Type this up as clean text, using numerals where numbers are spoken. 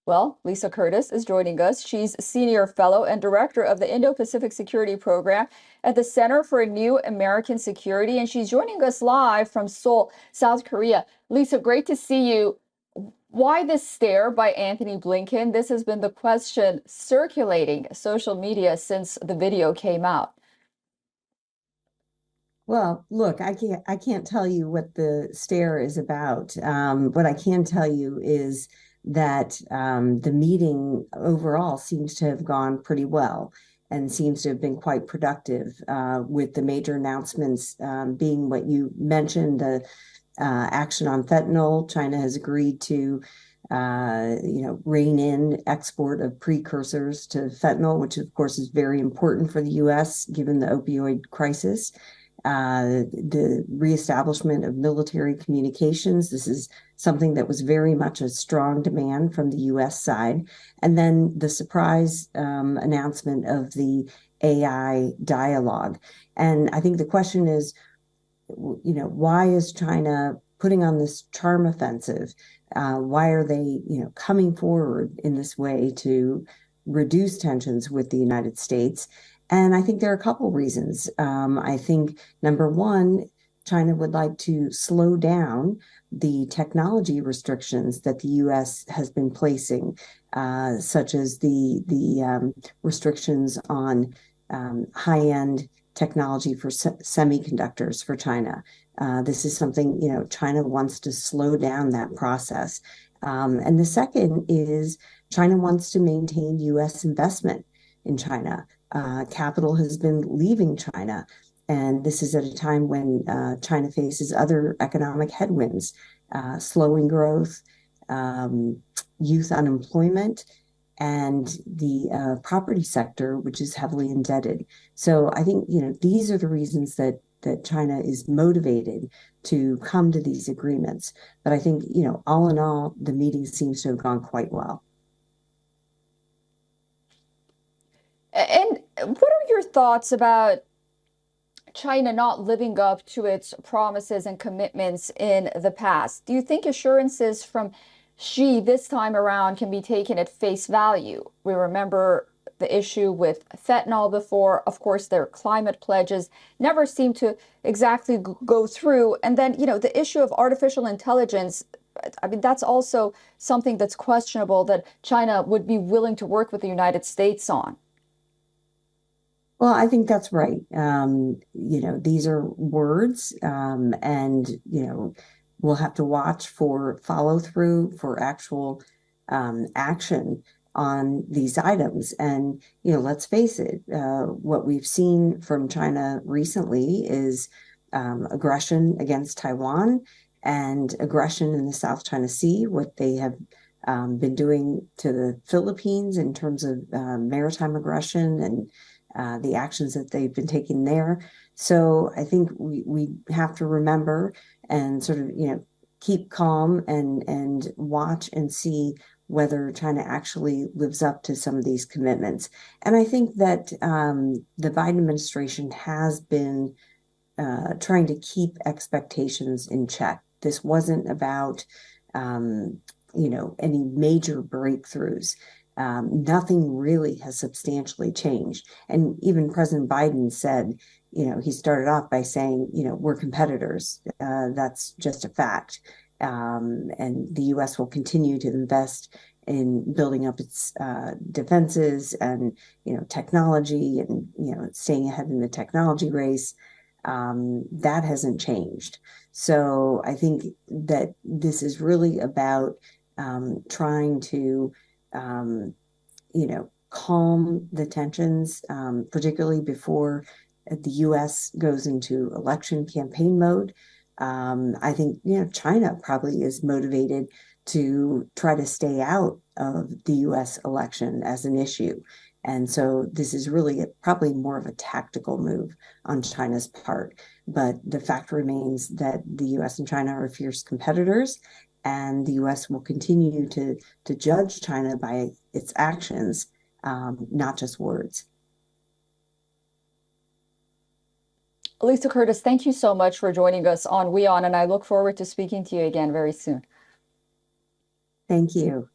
Well, Lisa Curtis is joining us. She's Senior Fellow and Director of the Indo-Pacific Security Program at the Center for New American Security, and she's joining us live from Seoul, South Korea. Lisa, great to see you. Why this stare by Anthony Blinken? This has been the question circulating social media since the video came out. Well, look, I can't tell you what the stare is about. What I can tell you is that the meeting overall seems to have gone pretty well and seems to have been quite productive, with the major announcements being what you mentioned, the action on fentanyl. China has agreed to rein in export of precursors to fentanyl, which of course is very important for the U.S. given the opioid crisis. The reestablishment of military communications. This is something that was very much a strong demand from the U.S. side. And then the surprise announcement of the AI dialogue. And I think the question is, why is China putting on this charm offensive? Why are they, coming forward in this way to reduce tensions with the United States? And I think there are a couple reasons. I think number one, China would like to slow down the technology restrictions that the U.S. has been placing, such as the restrictions on high-end technology for semiconductors for China. This is something, China wants to slow down that process. And the second is China wants to maintain U.S. investment in China. Capital has been leaving China, and this is at a time when China faces other economic headwinds, slowing growth, youth unemployment, and the property sector, which is heavily indebted. So I think, these are the reasons that China is motivated to come to these agreements. But I think, all in all, the meeting seems to have gone quite well. And what are your thoughts about China not living up to its promises and commitments in the past? Do you think assurances from Xi this time around can be taken at face value? We remember the issue with fentanyl before. Of course, their climate pledges never seem to exactly go through. And then, the issue of artificial intelligence, I mean, that's also something that's questionable that China would be willing to work with the United States on. Well, I think that's right. These are words, and we'll have to watch for follow through, for actual action on these items. And let's face it, what we've seen from China recently is aggression against Taiwan and aggression in the South China Sea. What they have been doing to the Philippines in terms of maritime aggression and the actions that they've been taking there. So I think we have to remember and sort of, keep calm and watch and see whether China actually lives up to some of these commitments. And I think that the Biden administration has been trying to keep expectations in check. This wasn't about, any major breakthroughs. Nothing really has substantially changed. And even President Biden said, he started off by saying, we're competitors. That's just a fact. And the U.S. will continue to invest in building up its defenses and, technology and, staying ahead in the technology race. That hasn't changed. So I think that this is really about trying to calm the tensions, particularly before the U.S. goes into election campaign mode. I think, China probably is motivated to try to stay out of the U.S. election as an issue. And so this is really probably more of a tactical move on China's part. But the fact remains that the U.S. and China are fierce competitors, and the U.S. will continue to judge China by its actions, not just words. Lisa Curtis, thank you so much for joining us on WION, and I look forward to speaking to you again very soon. Thank you.